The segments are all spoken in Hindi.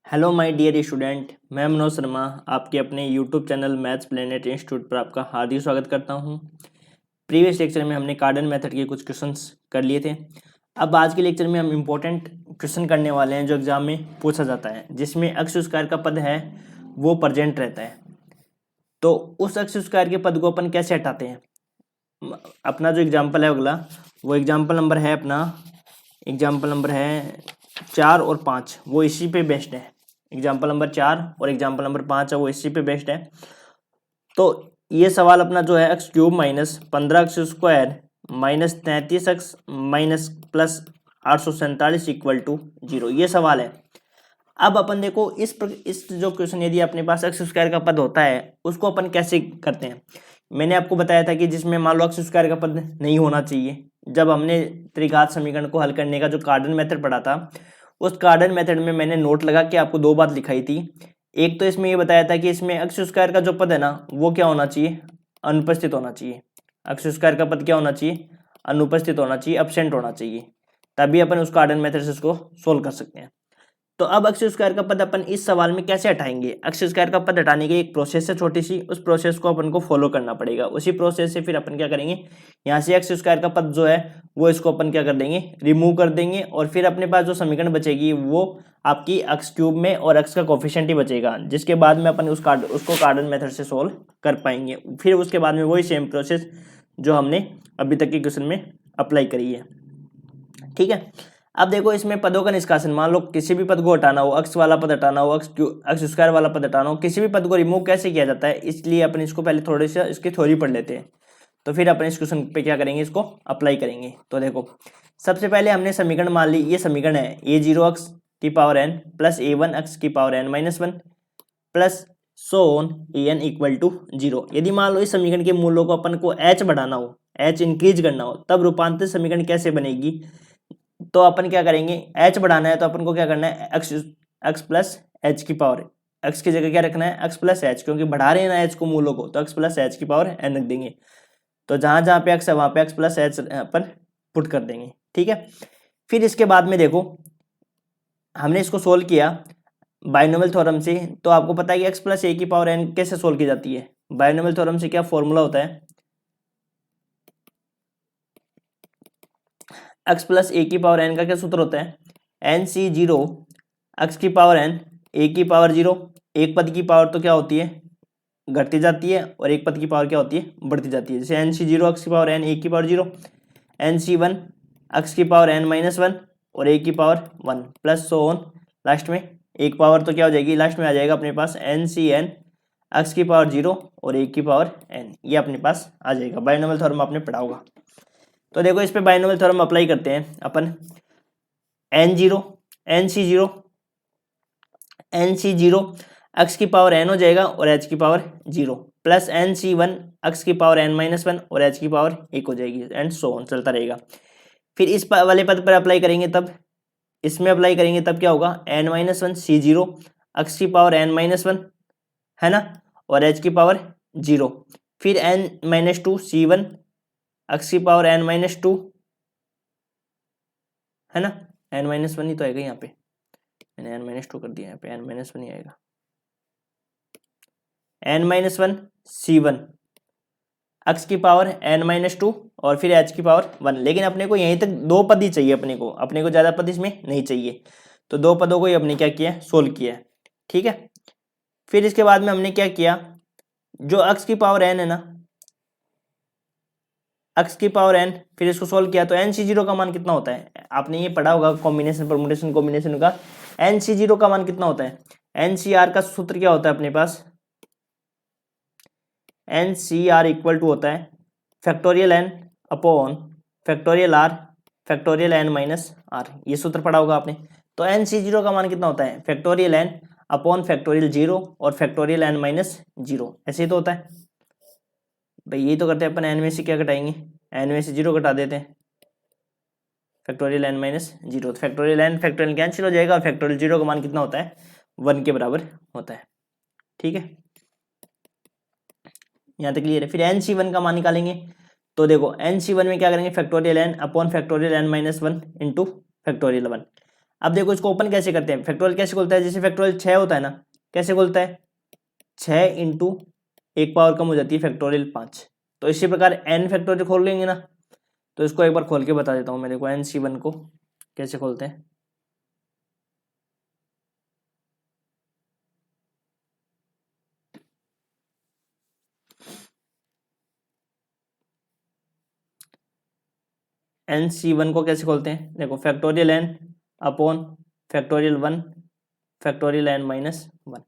हेलो माय डियर स्टूडेंट, मैं मनोज शर्मा आपके अपने YouTube channel maths planet institute पर आपका हार्दिक स्वागत करता हूं। प्रीवियस लेक्चर में हमने कार्डन मेथड के कुछ क्वेश्चंस कर लिए थे। अब आज के लेक्चर में हम इम्पोर्टेंट क्वेश्चन करने वाले हैं जो एग्जाम में पूछा जाता है, जिसमें एक्स स्क्वायर का पद है वो प्रेजेंट रहता है। तो उस एक्स स्क्वायर के पद को अपन कैसे हटाते हैं? अपना जो एग्जाम्पल है अगला, वो एग्जाम्पल नंबर है अपना, एग्जाम्पल नंबर है 4 और 5, वो इसी पे बेस्ड है। एग्जाम्पल नंबर 4 और एग्जाम्पल नंबर 5 है वो इसी पे बेस्ड है। तो ये सवाल अपना जो है x cube minus 15x² minus 33x minus plus 847 equal to 0, ये सवाल है। अब अपन देखो इस जो क्वेश्चन, यदि अपने पास एक्स स्क्वायर का पद होता है उसको अपन कैसे करते हैं। मैंने आपको बताया था कि जिसमें मान लो एक्स स्क्वायर का पद नहीं होना चाहिए, जब हमने त्रिघात समीकरण को हल करने का जो कार्डन मेथड पढ़ा था, उस कार्डन मेथड में मैंने नोट लगा के आपको दो बात लिखाई थी। एक तो इसमें ये बताया था कि इसमें एक्स स्क्वायर का जो पद है ना वो क्या होना चाहिए, अनुपस्थित होना चाहिए। एक्स स्क्वायर का पद क्या होना चाहिए, अनुपस्थित होना चाहिए, एब्सेंट होना चाहिए, तभी अपन उस कार्डन मेथड से उसको सोल्व कर सकते हैं। तो अब एक्स स्क्वायर का पद अपन इस सवाल में कैसे हटाएंगे? एक्स स्क्वायर का पद हटाने की एक प्रोसेस है छोटी सी, उस प्रोसेस को अपन को फॉलो करना पड़ेगा। उसी प्रोसेस से फिर अपन क्या करेंगे, यहाँ से एक्स स्क्वायर का पद जो है वो इसको अपन क्या कर देंगे, रिमूव कर देंगे, और फिर अपने पास जो समीकरण बचेगी वो आपकी एक्स क्यूब में और एक्स का कोफिशिएंट ही बचेगा, जिसके बाद में अपन उसको कार्डन मेथड से सोल्व कर पाएंगे। फिर उसके बाद में वही सेम प्रोसेस जो हमने अभी तक के क्वेश्चन में अप्लाई करी है। ठीक है, अब देखो इसमें पदों का निष्कासन, मान लो किसी भी पद को हटाना हो, एक्स वाला पद हटाना हो, एक्स स्क्वायर वाला पद हटाना हो, किसी भी पद को रिमूव कैसे किया जाता है, इसलिए अपन इसको पहले थोड़े से इसकी थ्योरी पढ़ लेते हैं। तो फिर अपन इस क्वेश्चन पे क्या करेंगे, इसको अप्लाई करेंगे। तो देखो सबसे पहले हमने समीकरण मान ली, ये समीकरण है a0x⁴n plus a1x⁴n-1 plus an equal to 0। यदि मान लो इस समीकरण के मूल्यों को अपन को h बढ़ाना हो, h इंक्रीज करना हो, तब रूपांतरित समीकरण कैसे बनेगी? तो अपन क्या करेंगे, h बढ़ाना है तो अपन को क्या करना है, x प्लस एच की पावर, x की जगह क्या रखना है, x प्लस एच, क्योंकि बढ़ा रहे हैं ना h को मूलों को, तो x प्लस एच की पावर n रख देंगे। तो जहां जहां पे x है वहां पे x प्लस एच अपन पुट कर देंगे। ठीक है, फिर इसके बाद में देखो हमने इसको सोल्व किया बाइनोमियल थ्योरम से, तो आपको पता है कि x प्लस ए की पावर n कैसे सोल्व की जाती है। बाइनोमियल थ्योरम से क्या फॉर्मूला होता है, x प्लस ए की पावर n का क्या सूत्र होता है, NC0 x की पावर n a की पावर 0। एक पद की पावर तो क्या होती है, घटती जाती है, और एक पद की पावर क्या होती है, बढ़ती जाती है। जैसे NC0 x की पावर n a की पावर 0, NC1 x की पावर n-1 और a की power 1 plus so on, last में एक पावर तो क्या हो जाएगी, लास्ट में आ जाएगा अपने पास NCn x की पावर 0 और a की पावर n, ये अपने पास आ जाएगा। बाइनोमियल थ्योरम आपने पढ़ा होगा। तो देखो इस पे बाइनोमियल थ्योरम अप्लाई करते हैं अपन। NC0 x की पावर n हो जाएगा और h की पावर 0 प्लस NC1 x की पावर n-1 और h की पावर 1 हो जाएगी, एंड सो ऑन चलता रहेगा। फिर इस वाले पद पर अप्लाई करेंगे, तब इसमें अप्लाई करेंगे तब क्या होगा, n-1 C0 x की पावर n-1 है ना, और h की पावर 0, फिर n-2 C1 x की पावर n-2 है ना, n-1 ही तो आएगा यहाँ पे, मैंने n-2 कर दिया, यहाँ पे n-1 ही आएगा। n-1 C1 x की पावर n-2 और फिर h की पावर 1, लेकिन अपने को यहीं तक दो पद ही चाहिए, अपने को ज्यादा पद इसमें नहीं चाहिए, तो दो पदों को ही हमने क्या किया, सोल्व किया है। ठीक है, फिर इसके बाद में हमने क्या किया, जो x की पावर n है ना, x की पावर n, फिर इसको सोल्व किया तो NC0 का मान कितना होता है, आपने ये पढ़ा होगा कॉम्बिनेशन परमुटेशन कॉम्बिनेशन का। NC0 का मान कितना होता है, NCR का सूत्र क्या होता है अपने पास, NCR इक्वल टू होता है factorial n upon factorial r factorial n-r, ये सूत्र पढ़ा होगा आपने। तो NC0 का मान कितना होता है, फैक्टोरियल n अपॉन फैक्टोरियल 0 और फैक्टोरियल n-0, ऐसे ही तो होता है भाई। यही तो करते हैं अपन, n में से क्या घटाएंगे, n में से 0 घटा देते हैं, फैक्टोरियल n-0, तो फैक्टोरियल n फैक्टोरियल कैंसिल हो जाएगा, फैक्टोरियल 0 का मान कितना होता है, 1 के बराबर होता है। ठीक है, यहाँ तक क्लियर है। फिर NC1 का मान निकालेंगे, तो देखो NC1 में क्या करेंगे, factorial n upon factorial n-1 into factorial 1। अब देखो इसको ओपन कैसे करते हैं, फैक्टोरियल कैसे खोलता है, जैसे फैक्टोरियल 6 होता है ना, कैसे खोलता है, 6 इंटू एक पावर कम हो जाती है फैक्टोरियल 5। तो इसी प्रकार एन फैक्टोरियल खोल लेंगे ना, तो इसको एक बार खोल के बता देता हूँ मैं, देखो NC1 को कैसे खोलते हैं। NC1 को कैसे खोलते हैं, देखो factorial n upon factorial 1 factorial n minus 1,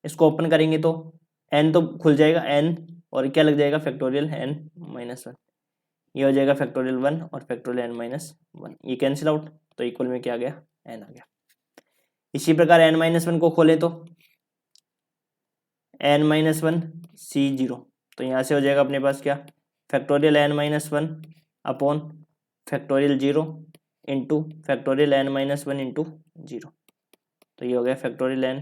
इसको ओपन करेंगे तो n तो खुल जाएगा n, और क्या लग जाएगा फैक्टोरियल n माइनस 1, ये हो जाएगा फैक्टोरियल 1 और फैक्टोरियल n माइनस 1, ये कैंसिल आउट, तो इक्वल में क्या आ गया, n आ गया। इसी प्रकार n माइनस 1 को खोले तो n माइनस 1 C0, तो यहाँ से हो जाएगा अपने पास क्या, factorial n minus 1 upon factorial 0 into factorial n minus 1 into 0, तो ये हो गया फैक्टोरियल n।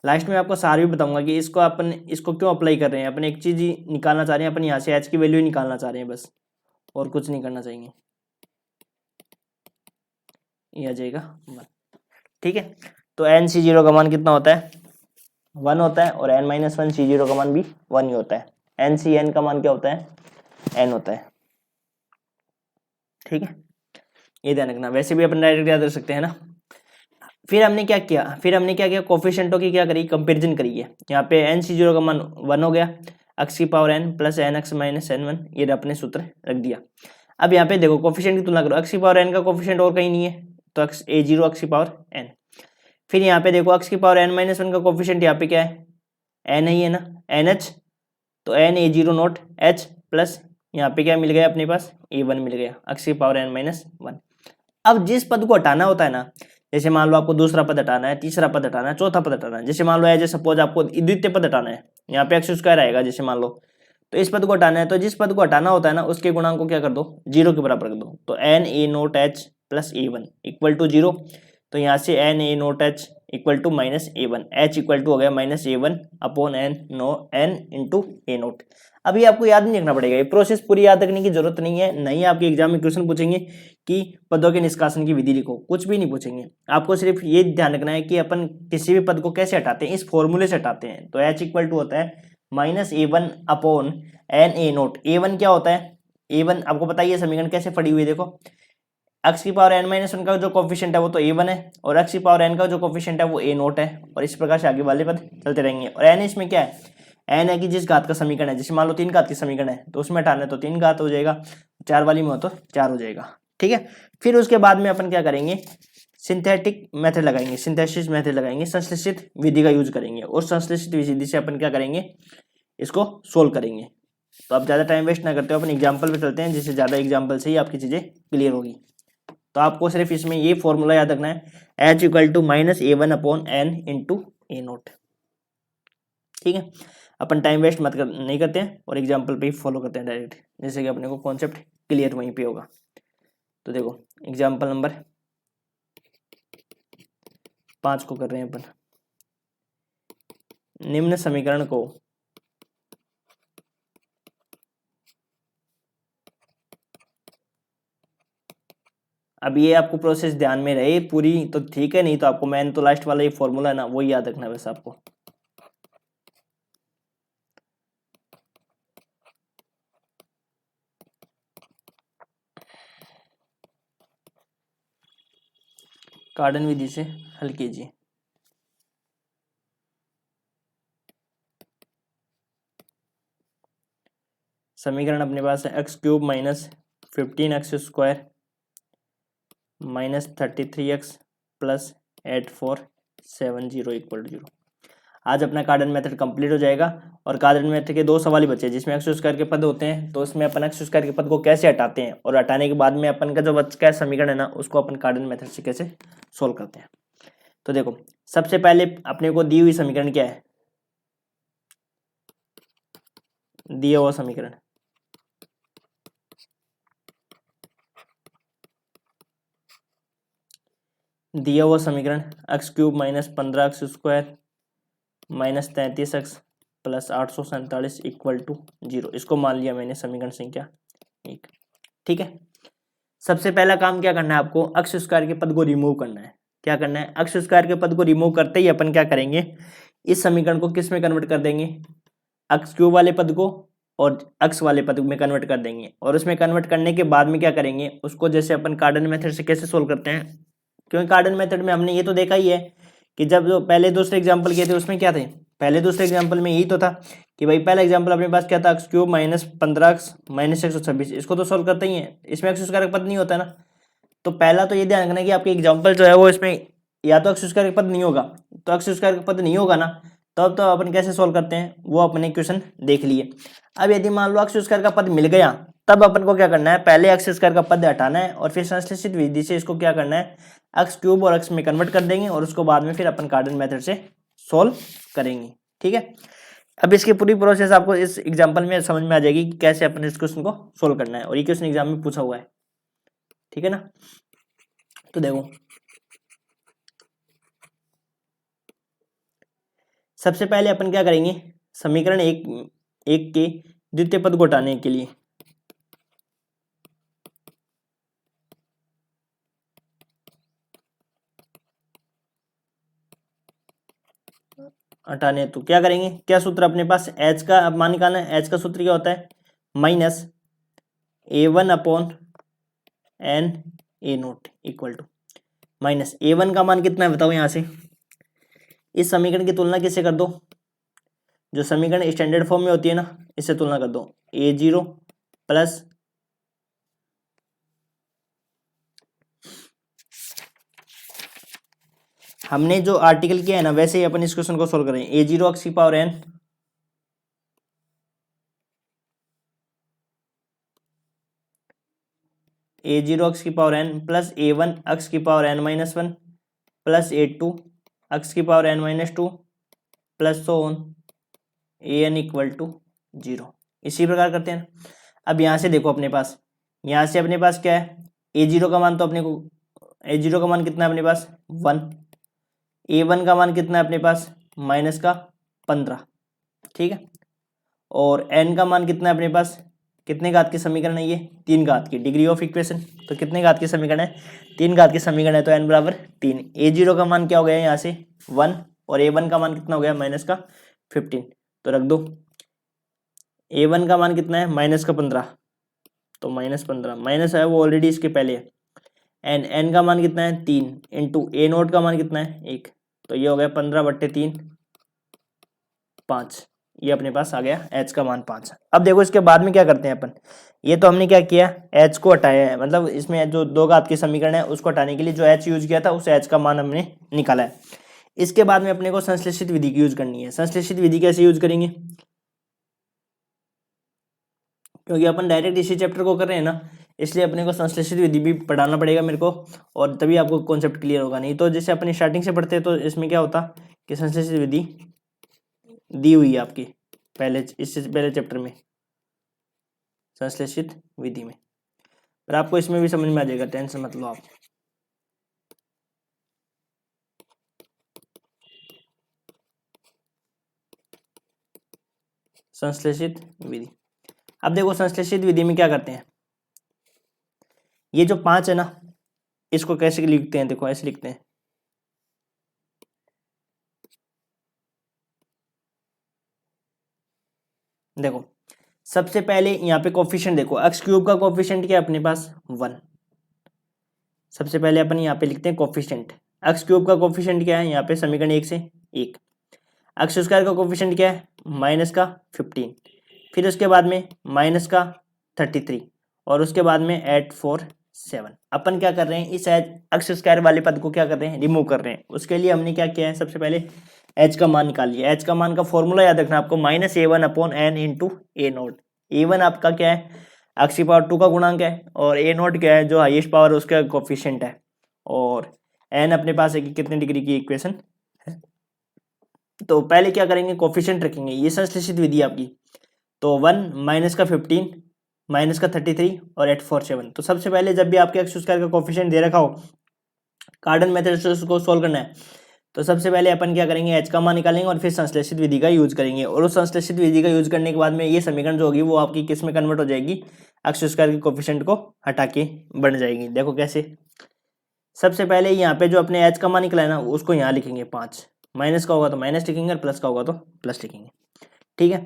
लास्ट में आपको सार भी बताऊंगा कि इसको अपन इसको क्यों अप्लाई कर रहे हैं, अपन एक चीज ही निकालना चाह रहे हैं, अपन यहाँ से h की वैल्यू ही निकालना चाह रहे हैं बस, और कुछ नहीं करना चाहिए, ये आ जाएगा 1। ठीक है, तो NC0 का मान कितना होता है, 1 होता है, और n माइनस 1 C0 का मान भी 1 ही होता है। NCN का मान क्या होता है, n होता है। ठीक है, ये ध्यान रखना, वैसे भी अपन डायरेक्ट याद रख सकते हैं ना। फिर हमने क्या किया, कोफिशिएंटों की क्या करी, कंपेरिजन करी है। यहाँ पे NC0 का मान 1 हो गया, x की power n plus nx minus n1, ये अपने सूत्र रख दिया। अब यहाँ पे देखो कोफिशिएंट की तुलना करो, x की पावर n का कोफिशिएंट और कहीं नहीं है, तो A0 x की पावर n। फिर यहाँ पे देखो x की पावर n माइनस 1 का कोफिशिएंट यहाँ पे क्या है, n ही है ना, NH, तो n A0 note h plus यहाँ पे क्या मिल गया अपने पास, A1 मिल गया, x की पावर n माइनस 1। अब जिस पद को हटाना होता है ना, जैसे मान लो आपको दूसरा पद हटाना है, तीसरा पद हटाना है, चौथा पद हटाना है, जैसे मान लो एज सपोज आपको द्वितीय पद हटाना है, यहाँ पे x स्क्वायर आएगा जैसे मान लो, तो इस पद को हटाना है, तो जिस पद को हटाना होता है ना उसके गुणांक को क्या कर दो, 0 के बराबर कर दो, तो n A naught h plus A1 equal to 0, तो यहाँ से n A naught h equal to minus A1, h equal to हो गया minus A1 upon n into A naught. अभी आपको याद नहीं रखना पड़ेगा, ये प्रोसेस पूरी याद रखने की जरूरत नहीं है, नहीं आपके एग्जाम में क्वेश्चन पूछेंगे कि पदों के निष्कासन की विधि लिखो, कुछ भी नहीं पूछेंगे। आपको सिर्फ ये ध्यान रखना है कि अपन किसी भी पद को कैसे हटाते हैं, इस फॉर्मूले से हटाते हैं। तो h इक्वल टू होता है minus A1 upon n A note. A1 क्या होता है, A1 आपको पता ही है, समीकरण कैसे पड़ी हुई है, देखो x की पावर n माइनस 1 का जो कोफिशिएंट है वो तो A1 है, और x की पावर n का जो कोफिशिएंट है वो A नोट है, और इस प्रकार से आगे वाले पद चलते रहेंगे। और n इसमें क्या है, n है कि जिस घात का समीकरण है, जैसे मान लो 3 घात की समीकरण है, तो उसमें हटाना है तो 3 घात हो जाएगा, 4 वाली में हो तो 4 हो जाएगा। ठीक है, फिर उसके बाद में अपन क्या करेंगे, सिंथेटिक मेथड लगाएंगे, सिंथेसिस मेथड लगाएंगे, संश्लेषित विधि का यूज करेंगे, और संश्लेषित विधि से अपन क्या करेंगे, इसको सोल्व करेंगे। तो आप ज़्यादा टाइम वेस्ट ना करते हो, अपन एग्जाम्पल पे चलते हैं, जिससे ज़्यादा एग्जाम्पल से ही आपकी चीज़ें क्लियर होगी। तो आपको सिर्फ इसमें ये फॉर्मूला याद रखना है, h equal to minus A1 upon n into A naught. ठीक है, अपन टाइम वेस्ट मत नहीं करते हैं, और एग्जाम्पल पे ही फॉलो करते हैं डायरेक्ट, जैसे कि अपने को कॉन्सेप्ट क्लियर वहीं पे होगा। तो देखो एग्जाम्पल नंबर 5 को कर रहे हैं अपन, निम्न समीकरण को अब ये आपको प्रोसेस ध्यान में रहे पूरी तो ठीक है, नहीं तो आपको मैन तो लास्ट वाला ये फॉर्मूला है ना, वही याद रखना है बस आपको। कार्डन विधि से हल कीजिए। समीकरण अपने पास है x cube minus 15x square minus 33x plus 8470 equal to 0। आज अपना कार्डन मेथड कंप्लीट हो जाएगा, और कार्डन मेथड के 2 सवाल ही बचे, जिसमें एक्स स्क्वायर के पद होते हैं, तो उसमें अपन एक्स स्क्वायर के पद को कैसे हटाते हैं, और हटाने के बाद में अपन का जो बच का समीकरण है ना, उसको अपन कार्डन मेथड से कैसे सोल्व करते हैं। तो देखो सबसे पहले अपने को दी हुई समीकरण क्या है, दिया हुआ समीकरण x cube minus 15x square minus 33x plus 847 equal to 0, इसको मान लिया मैंने समीकरण संख्या 1। ठीक है, सबसे पहला काम क्या करना है आपको, एक्स स्क्वायर के पद को रिमूव करना है। क्या करना है, एक्स स्क्वायर के पद को रिमूव करते ही अपन क्या करेंगे, इस समीकरण को किस में कन्वर्ट कर देंगे, एक्स क्यूब वाले पद को और एक्स वाले पद में कन्वर्ट कर देंगे। और उसमें कन्वर्ट करने के बाद में क्या करेंगे, उसको जैसे अपन कार्डन मेथड से कैसे सोल्व करते हैं, क्योंकि कार्डन मेथड में हमने ये तो देखा ही है कि जब जो पहले दूसरे एग्जाम्पल किए थे उसमें क्या थे, पहले दूसरे एग्जाम्पल में यही तो था कि भाई पहला एग्जाम्पल अपने पास क्या था, x cube minus 15x minus 126, इसको तो सोल्व करते ही है, इसमें एक्स स्क्वायर का पद नहीं होता ना। तो पहला तो ये ध्यान रखना कि आपके एग्जाम्पल जो है वो इसमें या तो एक्स स्क्वायर का पद नहीं होगा, तो एक्स स्क्वायर का पद नहीं होगा ना, तब तो अपन कैसे सोल्व करते हैं वो अपने क्वेश्चन देख लिए। अब यदि मान लो एक्स स्क्वायर का पद मिल गया, तब अपन को क्या करना है, पहले एक्स स्क्वायर का पद हटाना है और फिर संश्लेषित विधि से इसको क्या करना है, एक्स क्यूब और एक्स में कन्वर्ट कर देंगे और उसको बाद में फिर अपन कार्डन मेथड से सोल्व करेंगे। ठीक है, अब इसकी पूरी प्रोसेस आपको इस एग्जाम्पल में समझ में आ जाएगी कि कैसे अपन इस क्वेश्चन को सोल्व करना है, और ये क्वेश्चन एग्जाम में पूछा हुआ है। ठीक है ना, तो देखो सबसे पहले अपन क्या करेंगे, समीकरण एक के द्वितीय पद को हटाने के लिए तो क्या करेंगे, क्या सूत्र अपने पास, एच का अब मान निकालना है। एच का सूत्र क्या होता है, minus A1 upon n a naught equal to minus A1 का मान कितना है बताओ, यहां से इस समीकरण की तुलना किससे कर दो, जो समीकरण स्टैंडर्ड फॉर्म में होती है ना, इससे तुलना कर दो, A0 प्लस हमने जो आर्टिकल किया है ना वैसे ही अपन इस क्वेश्चन को सोल्व करेंगे। A0 एक्स की पावर n A0 एक्स की power n plus A1 x की power n minus 1 plus A2 x की power n minus 2 plus so on an equal to 0। इसी प्रकार करते हैं। अब यहाँ से देखो अपने पास, यहाँ से अपने पास क्या है, A0 का मान तो अपने को, A0 का मान कितना है अपने पास 1, A1 का मान कितना है अपने पास माइनस का 15। ठीक है, और n का मान कितना है अपने पास, कितने घात के समीकरण है ये, 3 घात की, डिग्री ऑफ इक्वेशन, तो कितने घात के समीकरण है, 3 घात के समीकरण है, तो n बराबर 3। A0 का मान क्या हो गया यहाँ से 1 और A1 का मान कितना हो गया माइनस का 15, तो रख दो। A1 का मान कितना है माइनस का 15, तो माइनस 15 माइनस है वो ऑलरेडी इसके पहले है। n का मान कितना है 3 इंटू A0 का मान कितना है 1, तो ये हो गया 15/3 5, ये अपने पास आ गया h का मान 5। अब देखो इसके बाद में क्या करते हैं अपन, ये तो हमने क्या किया, h को हटाया है, मतलब इसमें जो 2 घात के समीकरण है उसको हटाने के लिए जो h यूज किया था उस h का मान हमने निकाला है। इसके बाद में अपने को संश्लेषित विधि की यूज करनी है। संश्लेषित विधि कैसे यूज करेंगे, क्योंकि अपन डायरेक्ट इसी चैप्टर को कर रहे हैं ना, इसलिए अपने को संश्लेषित विधि भी पढ़ाना पड़ेगा मेरे को, और तभी आपको कॉन्सेप्ट क्लियर होगा। नहीं तो जैसे अपन स्टार्टिंग से पढ़ते हैं तो इसमें क्या होता कि संश्लेषित विधि दी हुई है आपकी पहले, इससे पहले चैप्टर में संश्लेषित विधि में, पर आपको इसमें भी समझ में आ जाएगा, टेंशन मत लो आप। संश्लेषित विधि, अब देखो संश्लेषित विधि में क्या करते हैं, ये जो 5 है ना इसको कैसे लिखते हैं, देखो ऐसे लिखते हैं, देखो सबसे पहले यहाँ पे कोफिशिएंट देखो, एक्स क्यूब का कोफिशिएंट क्या है अपने पास 1। सबसे पहले अपन यहाँ पे लिखते हैं कोफिशिएंट, एक्स क्यूब का कोफिशिएंट क्या है यहाँ पे समीकरण 1 से 1, एक्स स्क्वायर का कोफिशिएंट क्या है माइनस का 15, फिर उसके बाद में माइनस का 33 और उसके बाद में 847। अपन क्या कर रहे हैं, इस एक्स स्क्वायर वाले पद को क्या कर रहे हैं, रिमूव कर रहे हैं। उसके लिए हमने क्या किया है, सबसे पहले एच का मान निकाल लिया। एच का मान का फॉर्मूला याद रखना आपको, minus A1 upon N into A0। A1 आपका क्या है, एक्स की पावर 2 का गुणांक है, और A0 क्या है जो हाईएस्ट पावर उसका कोफिशिएंट है, और एन अपने पास है कि कितने डिग्री की इक्वेशन है। तो पहले क्या करेंगे, कोफिशिएंट रखेंगे, ये संश्लेषित विधि आपकी, तो 1 माइनस का 15 माइनस का 33 और 847। तो सबसे पहले जब भी आपके एक्स स्क्वायर का कोफिशिएंट दे रखा हो, कार्डन मेथड से उसको सोल्व करना है, तो सबसे पहले अपन क्या करेंगे, एच का मान निकालेंगे और फिर संश्लेषित विधि का यूज करेंगे। और उस संश्लेषित विधि का यूज करने के बाद में ये समीकरण जो होगी वो आपकी किस में कन्वर्ट हो जाएगी, एक्स स्क्वायर के कोफिशिएंट को हटा के बन जाएगी। देखो कैसे, सबसे पहले यहाँ पे जो अपने एच का मान निकला है ना उसको यहाँ लिखेंगे 5, माइनस का होगा तो माइनस लिखेंगे और प्लस का होगा तो प्लस लिखेंगे। ठीक है,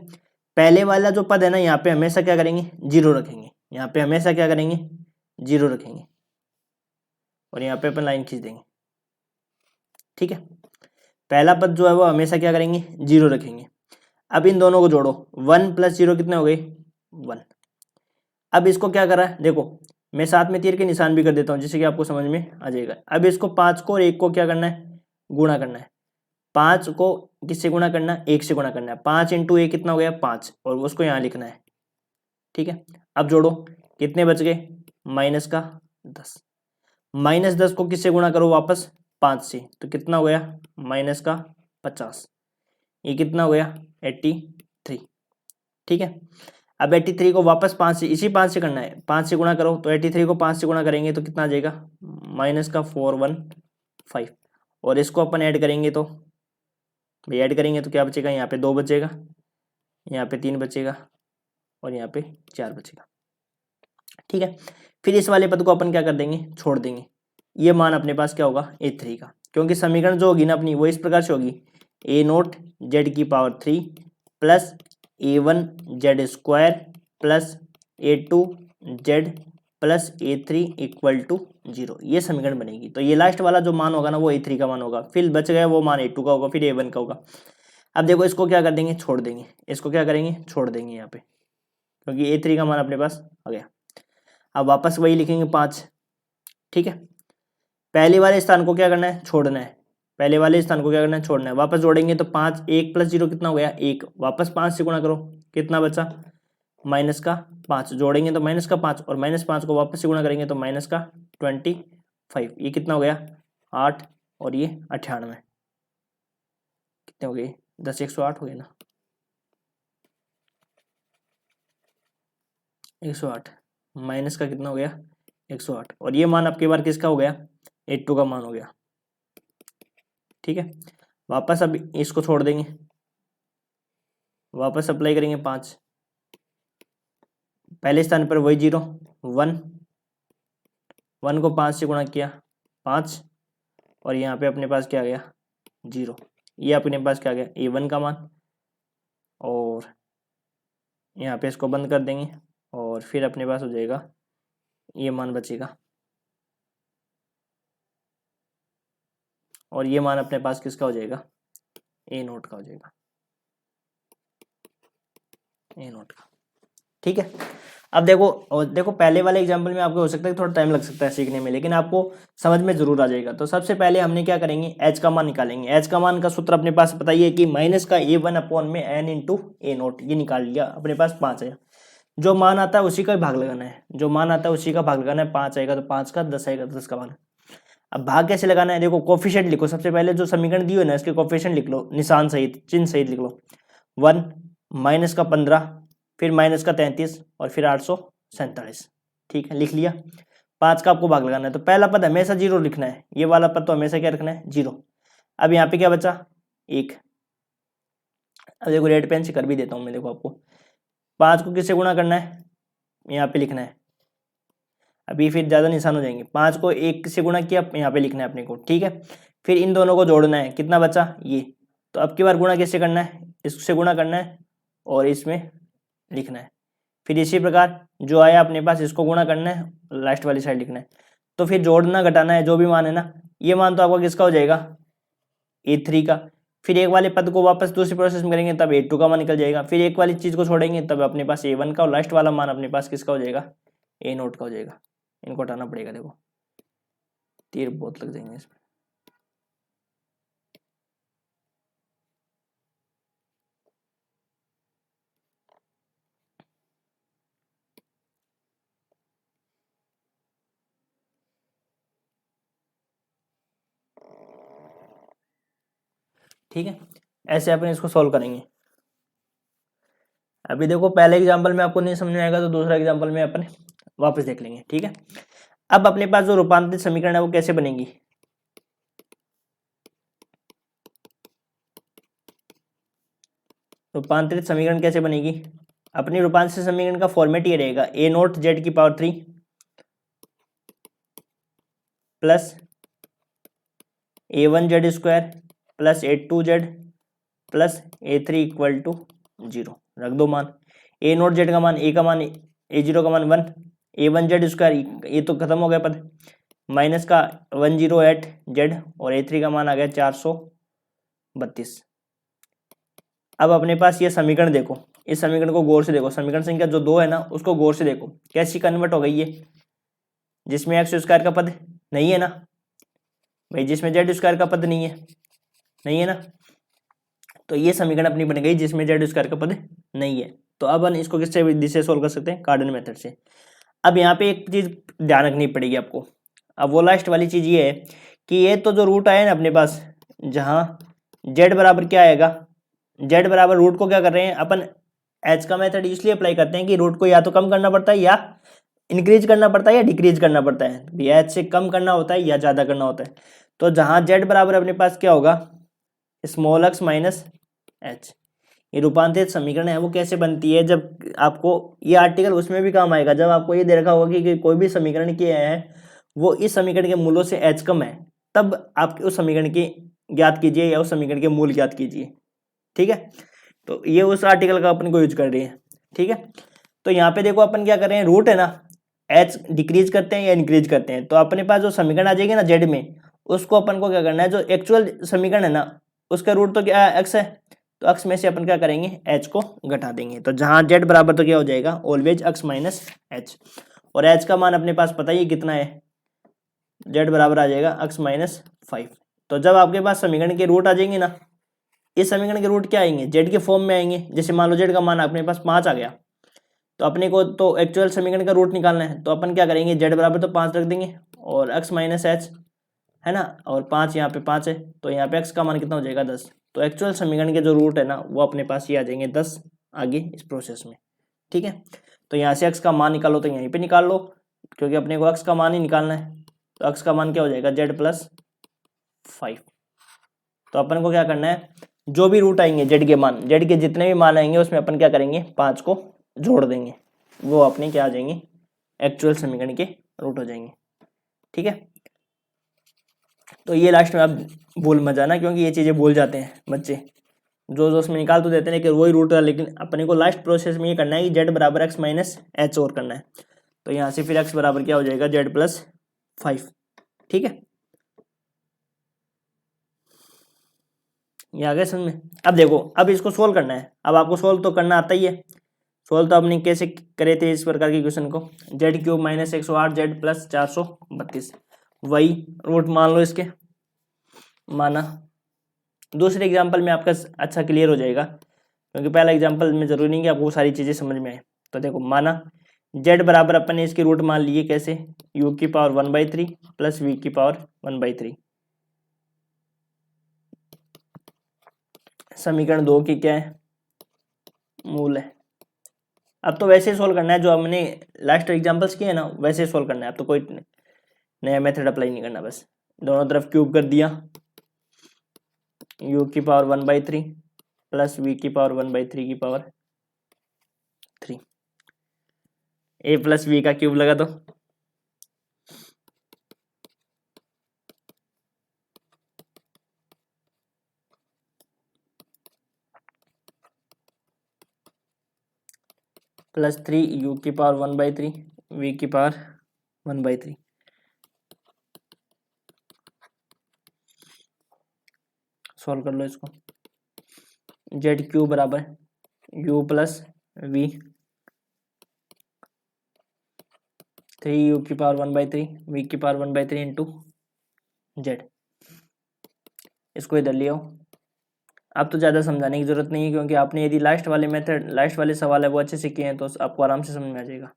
पहले वाला जो पद है ना यहाँ पे हमेशा क्या करेंगे, जीरो रखेंगे। यहाँ पे हमेशा क्या करेंगे, जीरो रखेंगे और यहाँ पे अपन लाइन खींच देंगे। ठीक है, पहला पद जो है वो हमेशा क्या करेंगे, जीरो रखेंगे। अब इन दोनों को जोड़ो, 1 + 0 कितने हो गए, 1। अब इसको क्या करा है, देखो मैं साथ में तीर के निशान भी कर देता हूँ जिससे कि आपको समझ में आ जाएगा। अब इसको 5 को और 1 को क्या करना है, गुणा करना है। 5 को किससे गुणा करना है, 1 से गुणा करना है। 5 × 1 कितना हो गया, 5, और उसको यहाँ लिखना है। ठीक है, अब जोड़ो, कितने बच गए, -10। -10 को किससे गुणा करो वापस, 5 से, तो कितना हो गया, -50। ये कितना हो गया, 83। ठीक है, अब 83 को वापस 5 से, इसी 5 से करना है, 5 से गुणा करो, तो 83 को 5 से गुणा करेंगे तो कितना आ जाएगा, -415। और इसको अपन ऐड करेंगे तो भाई ऐड करेंगे तो क्या बचेगा, यहाँ पे 2 बचेगा, यहाँ पे 3 बचेगा और यहाँ पे 4 बचेगा। ठीक है, फिर इस वाले पद को अपन क्या कर देंगे, छोड़ देंगे। ये मान अपने पास क्या होगा, A3 का, क्योंकि समीकरण जो होगी ना अपनी वो इस प्रकार से होगी, A0 Z³ plus A1 Z² plus A2 Z plus A3 = 0। ये समीकरण बनेगी। तो ये लास्ट वाला जो मान होगा ना वो A3 का मान होगा, फिर बच गया वो मान A2 का होगा, फिर A1 का होगा। अब देखो इसको क्या कर देंगे, छोड़ देंगे, इसको क्या करेंगे, छोड़ देंगे यहाँ पे, क्योंकि A3 का मान अपने पास आ गया। अब वापस वही लिखेंगे 5। ठीक है, पहले वाले स्थान को क्या करना है, छोड़ना है। पहले वाले स्थान को क्या करना है, छोड़ना है। वापस जोड़ेंगे तो 5, 1 + 0 कितना हो गया, 1। वापस 5 से गुणा करो, कितना बचा, -5। जोड़ेंगे तो -5 और -5 को वापस से गुणा करेंगे तो -25। ये कितना हो गया, 8 और ये 98। कितने हो गए, 10 108 हो गए ना, 108 माइनस का कितना हो गया, 108। और ये मान आपके बार किसका हो गया, A2 का मान हो गया। ठीक है, वापस अब इसको छोड़ देंगे, वापस अप्लाई करेंगे 5। पहले स्थान पर वही 0, 1 को 5 से गुणा किया 5 और यहाँ पे अपने पास क्या आ गया, 0। ये अपने पास क्या आ गया, A1 का मान। और यहाँ पे इसको बंद कर देंगे और फिर अपने पास हो जाएगा ये मान बचेगा, और ये मान अपने पास किसका हो जाएगा, A0 का हो जाएगा, A0 का। ठीक है, अब देखो, और देखो पहले वाले एग्जाम्पल में आपको हो सकता है थोड़ा टाइम लग सकता है सीखने में, लेकिन आपको समझ में जरूर आ जाएगा। तो सबसे पहले हमने क्या करेंगे, एच का मान निकालेंगे। एच का मान का सूत्र अपने पास बताइए कि माइनस का A1/n × A0, ये निकाल लिया, अपने पास 5 है। जो मान आता है उसी का भाग लगाना है, जो मान आता है उसी का भाग लगाना है। 5 आएगा तो 5 का, 10 आएगा तो 10 का मान। अब भाग कैसे लगाना है, देखो कोफिशिएंट लिखो। सबसे पहले जो समीकरण दी हुई है ना इसके कोफिशिएंट लिख लो, निशान सहित, चिन्ह सहित लिख लो। 1 -15, फिर -33 और फिर 847। ठीक है, लिख लिया। 5 का आपको भाग लगाना है, तो पहला पद हमेशा 0 लिखना है, ये वाला पद तो हमेशा क्या रखना है, 0। अब यहाँ पे क्या बचा, 1। अब देखो रेड पेन से कर भी देता हूँ मैं, देखो आपको 5 को किससे गुणा करना है, यहाँ पे लिखना है। अभी फिर ज़्यादा निशान हो जाएंगे। 5 को 1 से गुणा किया, यहाँ पे लिखना है अपने को। ठीक है, फिर इन दोनों को जोड़ना है, कितना बचा, ये। तो अब की बार गुणा किससे करना है, इससे गुणा करना है और इसमें लिखना है। फिर इसी प्रकार जो आया अपने पास इसको गुणा करना है, लास्ट वाली साइड लिखना है। तो फिर जोड़ना घटाना है, जो भी मान है ना, ये मान तो आपका किसका हो जाएगा, A3 का। फिर एक वाले पद को वापस दूसरी प्रोसेस में करेंगे तब A2 का मान निकल जाएगा। फिर एक वाली चीज को छोड़ेंगे तब अपने पास A1 का, और लास्ट वाला मान अपने पास किसका हो जाएगा, A0 का हो जाएगा। इनको हटाना पड़ेगा, देखो तीर बहुत लग जाएंगे इसमें। ठीक है, ऐसे अपन इसको सॉल्व करेंगे। अभी देखो पहले एग्जांपल में आपको नहीं समझ में आएगा तो दूसरा एग्जांपल में अपन वापस देख लेंगे। ठीक है, अब अपने पास जो रूपांतरित समीकरण है वो कैसे बनेगी, रूपांतरित समीकरण कैसे बनेगी, अपनी रूपांतरित समीकरण का फॉर्मेट ये रहेगा ए नोट जेड की power 3 plus A1 z square plus A2 z plus A3 equal to 0 रख दो मान। ए नोट जेड का मान ए का मान A0 का मान 1, A1 जेड स्क्वायर ये तो खत्म हो गया पद, माइनस का 108 जेड और A3 का मान आ गया 432। अब अपने पास ये समीकरण देखो, इस समीकरण को गौर से देखो, समीकरण संख्या जो 2 है ना उसको गौर से देखो कैसी कन्वर्ट हो गई है, जिसमें एक्स स्क्वायर का पद नहीं है ना भाई, जिसमें जेड स्क्वायर का पद नहीं है ना, तो ये समीकरण अपनी बन गई जिसमें जेड स्क्वायर का पद नहीं है। तो अब हम इसको किससे विधि से सोल्व कर सकते हैं, कार्डन मेथड से। अब यहाँ पे एक चीज ध्यान रखनी पड़ेगी आपको, अब वो लास्ट वाली चीज ये है कि ये तो जो रूट आया ना अपने पास, जहाँ जेड बराबर क्या आएगा, जेड बराबर रूट को क्या कर रहे हैं अपन, एच का मेथड इसलिए अप्लाई करते हैं कि रूट को या तो कम करना पड़ता है या इंक्रीज करना पड़ता है या डिक्रीज करना पड़ता है, एच से कम करना होता है या ज्यादा करना होता है। तो जहां जेड बराबर अपने पास क्या होगा, स्मॉल एक्स माइनस एच, ये रूपांतरित समीकरण है वो कैसे बनती है, जब आपको ये आर्टिकल उसमें भी काम आएगा, जब आपको ये दे रखा होगा कि कोई भी समीकरण क्या है वो इस समीकरण के मूलों से एच कम है, तब आप उस समीकरण की ज्ञात कीजिए या उस समीकरण के मूल ज्ञात कीजिए। ठीक है, तो ये उस आर्टिकल का अपन को यूज कर रही है। ठीक है, तो यहाँ पे देखो अपन क्या कर रहे हैं, रूट है ना, एच डिक्रीज करते हैं या इंक्रीज करते हैं, तो अपने पास जो समीकरण आ जाएगी ना जेड में, उसको अपन को क्या करना है, जो एक्चुअल समीकरण है ना उसका रूट तो क्या एक्स है, तो एक्स में से अपन क्या करेंगे, एच को घटा देंगे। तो जहां जेड बराबर तो क्या हो जाएगा, ऑलवेज एक्स माइनस एच, और एच का मान अपने पास पता ही कितना है, जेड बराबर आ जाएगा एक्स माइनस 5। तो जब आपके पास समीकरण के रूट आ जाएंगे ना, इस समीकरण के रूट क्या आएंगे, जेड के फॉर्म में आएंगे। जैसे मान लो जेड का मान अपने पास 5 आ गया, तो अपने को तो एक्चुअल समीकरण का रूट निकालना है, तो अपन क्या करेंगे, जेड बराबर तो 5 रख देंगे और एक्स माइनस एच है ना, और 5 यहाँ पे 5 है, तो यहाँ पे एक्स का मान कितना हो जाएगा 10। तो एक्चुअल समीकरण के जो रूट है ना वो अपने पास ये आ जाएंगे 10 आगे इस प्रोसेस में। ठीक है, तो यहाँ से एक्स का मान निकालो तो यहीं पे निकाल लो, क्योंकि अपने को एक्स का मान ही निकालना है। तो एक्स का मान क्या हो जाएगा, जेड प्लस 5। तो अपन को क्या करना है, जो भी रूट आएंगे जेड के मान, जेड के जितने भी मान आएंगे उसमें अपन क्या करेंगे, 5 को जोड़ देंगे, वो अपने क्या आ जाएंगे, एक्चुअल समीकरण के रूट हो जाएंगे। ठीक है, तो ये लास्ट में आप भूल मत जाना, क्योंकि ये चीज़ें भूल जाते हैं बच्चे, जो उसमें निकाल तो देते हैं लेकिन वही रूट है, लेकिन अपने को लास्ट प्रोसेस में ये करना है कि जेड बराबर एक्स माइनस एच और करना है। तो यहाँ से फिर एक्स बराबर क्या हो जाएगा, जेड प्लस 5। ठीक है, ये आ गया समझ में। अब देखो, अब इसको सोल्व करना है, अब आपको सोल्व तो करना आता ही है। सोल्व तो आपने कैसे करे थे इस प्रकार के क्वेश्चन को, Z cube minus 108 Z plus 432, वही रूट मान लो इसके, माना। दूसरे एग्जाम्पल में आपका अच्छा क्लियर हो जाएगा, क्योंकि पहला एग्जाम्पल में जरूरी नहीं कि आपको सारी चीज़ें समझ में आए। तो देखो, माना जेड बराबर अपन ने इसके रूट मान लिए कैसे, u की पावर 1/3 प्लस v की पावर 1/3। समीकरण 2 की क्या है, मूल है। अब तो वैसे ही सोल्व करना है, जो हमने लास्ट एग्जांपल्स किए हैं ना वैसे ही सोल्व करना है, अब तो कोई नया मेथड अप्लाई नहीं करना, बस दोनों तरफ क्यूब कर दिया, u की पावर 1/3 प्लस v की पावर 1/3 की पावर 3, a प्लस v का क्यूब लगा दो, प्लस 3 u की पावर 1/3 v की पावर 1/3। सॉल्व कर लो इसको, जेड क्यूब बराबर u प्लस v 3u की पावर 1/3 v की पावर 1/3 इंटू जेड। इसको इधर ले आओ। अब तो ज़्यादा समझाने की जरूरत नहीं है, क्योंकि आपने यदि लास्ट वाले मेथड, लास्ट वाले सवाल है वो अच्छे से किए हैं तो आपको आराम से समझ में आ जाएगा।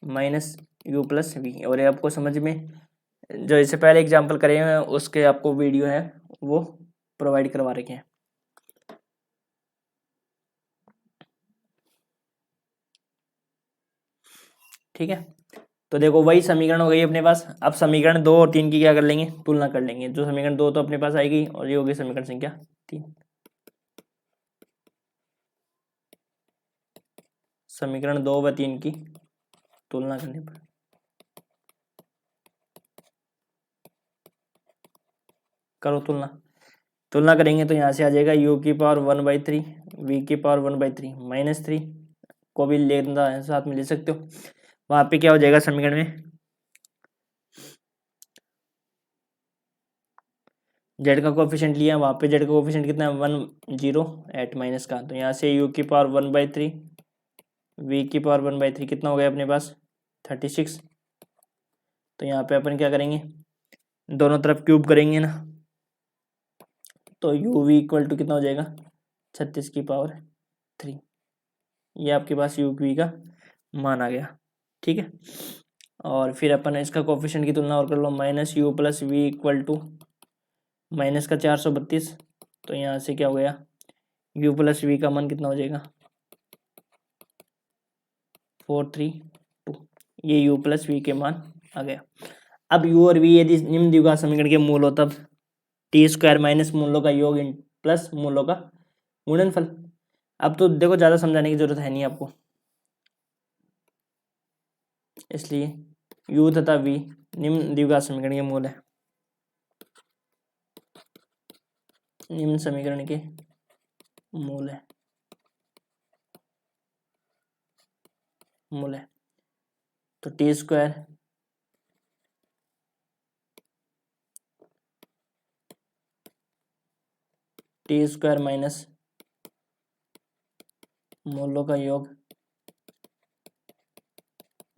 माइनस यू प्लस वी, और ये आपको समझ में, जो इससे पहले एग्जाम्पल करे हैं उसके आपको वीडियो है वो प्रोवाइड करवा रखे हैं। ठीक है, तो देखो वही समीकरण हो गई अपने पास। अब समीकरण 2 और 3 की क्या कर लेंगे, तुलना कर लेंगे। जो समीकरण 2 तो अपने पास आएगी, और ये होगी समीकरण संख्या 3। समीकरण 2 व 3 की तुलना करने पर। करो तुलना करेंगे तो यहाँ से आ जाएगा u की पावर 1/3 v की पावर 1/3 -3 को भी लेना है साथ में ले सकते हो। वहां पे क्या हो जाएगा समीकरण में जेड का कोफिशिएंट लिया, वहां पे जेड का कोफिशिएंट कितना है 1 0 8 माइनस का, तो यहाँ से u की पावर 1/3 v की पावर 1/3 कितना हो गया अपने पास 36। तो यहाँ पे अपन क्या करेंगे दोनों तरफ क्यूब करेंगे ना, तो u v इक्वल टू कितना हो जाएगा 36 की पावर 3। ये आपके पास u v का मान आ गया, ठीक है। और फिर अपन इसका कोफिशिएंट की तुलना और कर लो, minus u plus v equal to minus का 432। तो यहाँ से क्या हो गया u प्लस वी का मान कितना हो जाएगा 432। ये u प्लस वी के मान आ गया। अब u और v यदि निम्न द्विघात समीकरण के मूल हो तब टी स्क्वायर माइनस मूलों का योग प्लस मूलों का गुणनफल। अब तो देखो ज्यादा समझाने की जरूरत है नहीं आपको, इसलिए u तथा v निम्न द्विघात समीकरण के मूल है, निम्न समीकरण के मूल है तो टी स्क्वायर माइनस मूलों का योग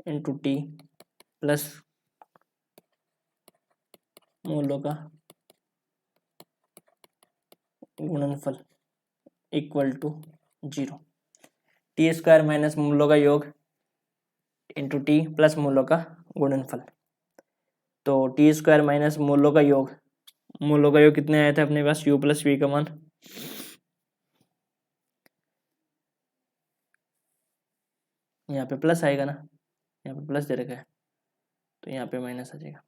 इंटू टी प्लस मूलों का गुणनफल equal to 0। T square minus मूलों का योग इंटू टी प्लस मूलों का गुणनफल। तो टी स्क्वायर माइनस मूलों का योग कितने आए थे अपने पास u प्लस वी का मान, यहाँ पे प्लस आएगा ना, यहाँ पे प्लस दे रखा है तो यहाँ पे माइनस आ जाएगा,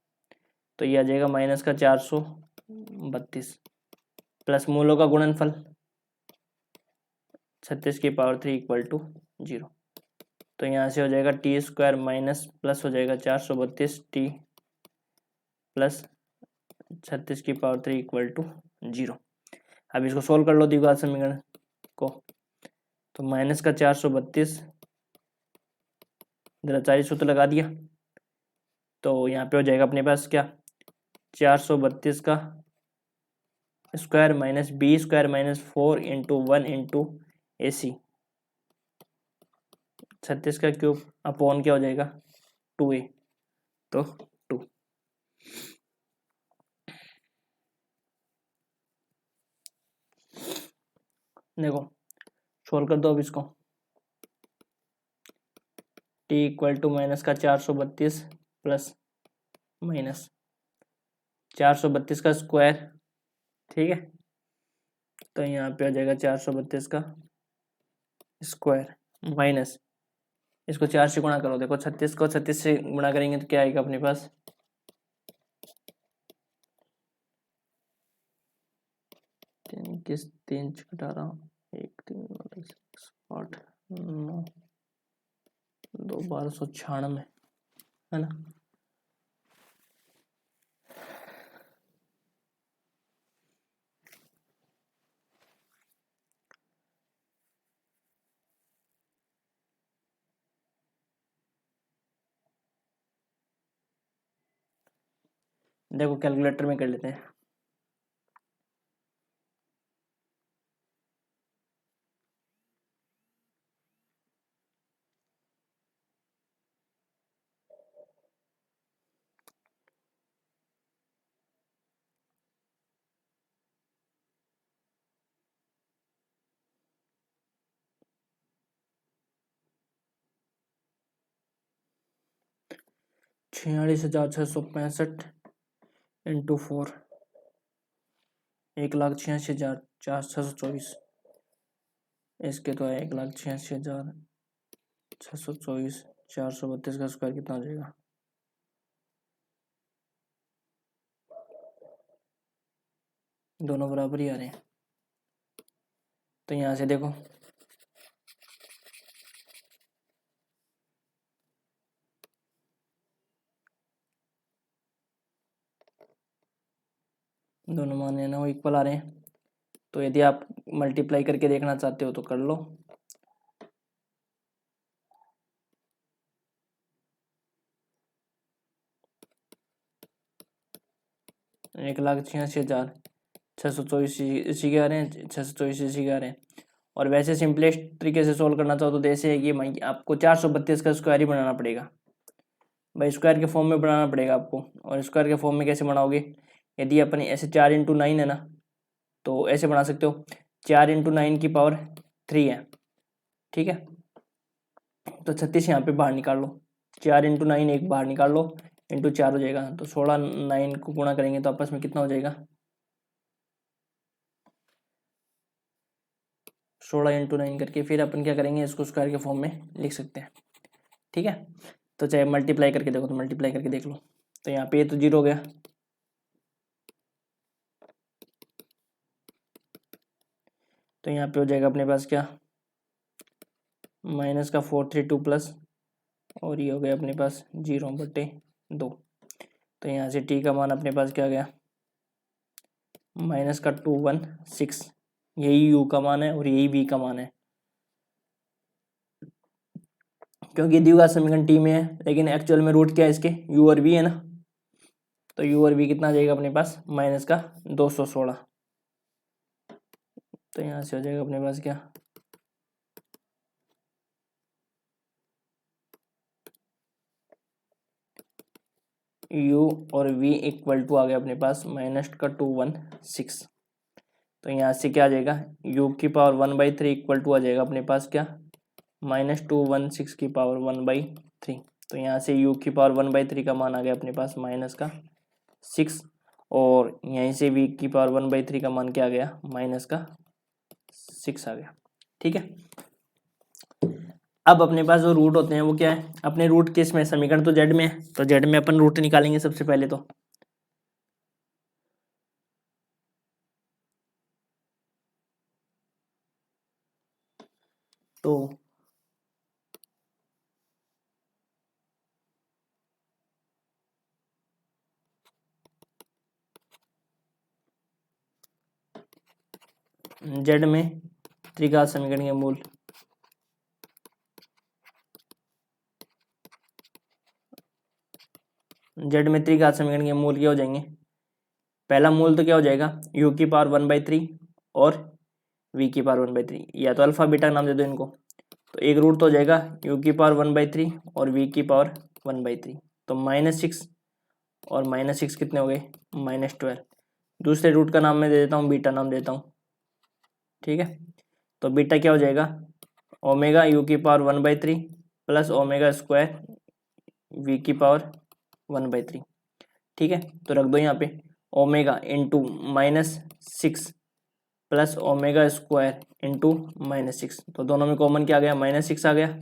तो ये आ जाएगा माइनस का 432 प्लस मूलों का गुणनफल 36 की पावर 3 इक्वल टू 0। तो यहाँ से हो जाएगा टी स्क्वायर माइनस प्लस हो जाएगा 432 टी प्लस 36 की पावर 3 इक्वल टू 0। अब इसको सोल्व कर लो द्विघात समीकरण को, तो माइनस का 432 जरा 40 सूत्र लगा दिया, तो यहाँ पे हो जाएगा अपने पास क्या 432 का square minus B square minus 4 into 1 into A C 36 का क्यूब अपॉन क्या हो जाएगा 2a, तो 2। देखो सोल्व कर दो अब इसको, t इक्वल टू माइनस का 432 प्लस माइनस 432 का स्क्वायर, ठीक है। तो यहाँ पे आ जाएगा 432 का स्क्वायर माइनस इसको 4 से गुणा करो, देखो 36 को 36 से गुणा करेंगे तो क्या आएगा अपने पास 3 घटा रहा हूँ 1 3 8 9 2 1296 है ना। देखो कैलकुलेटर में कर लेते हैं, छियालीस हजार 665 इंटू 4 1,86,424 इसके तो है 1,86,624 432 का स्क्वायर कितना हो जाएगा, दोनों बराबर ही आ रहे हैं। तो यहाँ से देखो दोनों मान है ना वो इक्वल आ रहे हैं। तो यदि आप मल्टीप्लाई करके देखना चाहते हो तो कर लो। 1,86,624 इसी के आ रहे हैं, 624 इसी के आ रहे हैं। और वैसे सिंपलेस्ट तरीके से सोल्व करना चाहो तो ऐसे है कि आपको 432 का स्क्वायर ही बनाना पड़ेगा भाई, स्क्वायर के फॉर्म में बनाना पड़ेगा आपको। और स्क्वायर के फॉर्म में कैसे बनाओगे, यदि अपन ऐसे 4 × 9 है ना, तो ऐसे बना सकते हो 4 × 9 की पावर 3 है, ठीक है। तो 36 यहाँ पे बाहर निकाल लो, 4 × 9 एक बाहर निकाल लो, इंटू 4 हो जाएगा। तो 16 9 को गुणा करेंगे तो आपस में कितना हो जाएगा, 16 × 9 करके फिर अपन क्या करेंगे, इसको स्क्वायर के फॉर्म में लिख सकते हैं, ठीक है। तो चाहे मल्टीप्लाई करके देखो, तो मल्टीप्लाई करके देख लो। तो यहाँ पे ये तो 0 हो गया, तो यहाँ पे हो जाएगा अपने पास क्या, माइनस का 432 प्लस, और ये हो गया अपने पास 0/2। तो यहाँ से t का मान अपने पास क्या गया, माइनस का 216। यही u का मान है और यही v का मान है, क्योंकि द्विघात समीकरण t में है, लेकिन एक्चुअल में रूट क्या है इसके, u और v है ना। तो u और v कितना आ जाएगा अपने पास, माइनस का 216। तो यहाँ से हो जाएगा अपने पास क्या, u और v इक्वल टू आ गया अपने पास माइनस का 216। तो यहाँ से क्या आ जाएगा, u की पावर 1/3 इक्वल टू आ जाएगा अपने पास क्या, माइनस 216 की पावर 1/3। तो यहाँ से u की पावर 1/3 का मान आ गया अपने पास माइनस का 6, और यहीं से v की पावर 1/3 का मान क्या आ गया, माइनस का 6 आ गया, ठीक है। अब अपने पास जो रूट होते हैं वो क्या है, अपने रूट किस में, समीकरण तो जेड में है, तो जेड में अपन रूट निकालेंगे सबसे पहले। तो जेड में त्रिघात समीकरण के मूल, जेड में त्रिघात समीकरण के मूल क्या हो जाएंगे, पहला मूल तो क्या हो जाएगा, u की पावर 1/3 और v की पावर 1/3, या तो अल्फा बीटा नाम दे दो इनको। तो एक रूट तो हो जाएगा u की पावर 1/3 और v की पावर 1/3, तो -6 और -6 कितने हो गए, -12। दूसरे रूट का नाम मैं दे देता हूँ, बीटा नाम देता हूँ, ठीक है। तो बीटा क्या हो जाएगा, ओमेगा u की power 1/3 plus omega square v की पावर 1/3, ठीक है। तो रख दो यहाँ पे omega into -6 plus omega square into -6, तो दोनों में कॉमन क्या आ गया, -6 आ गया,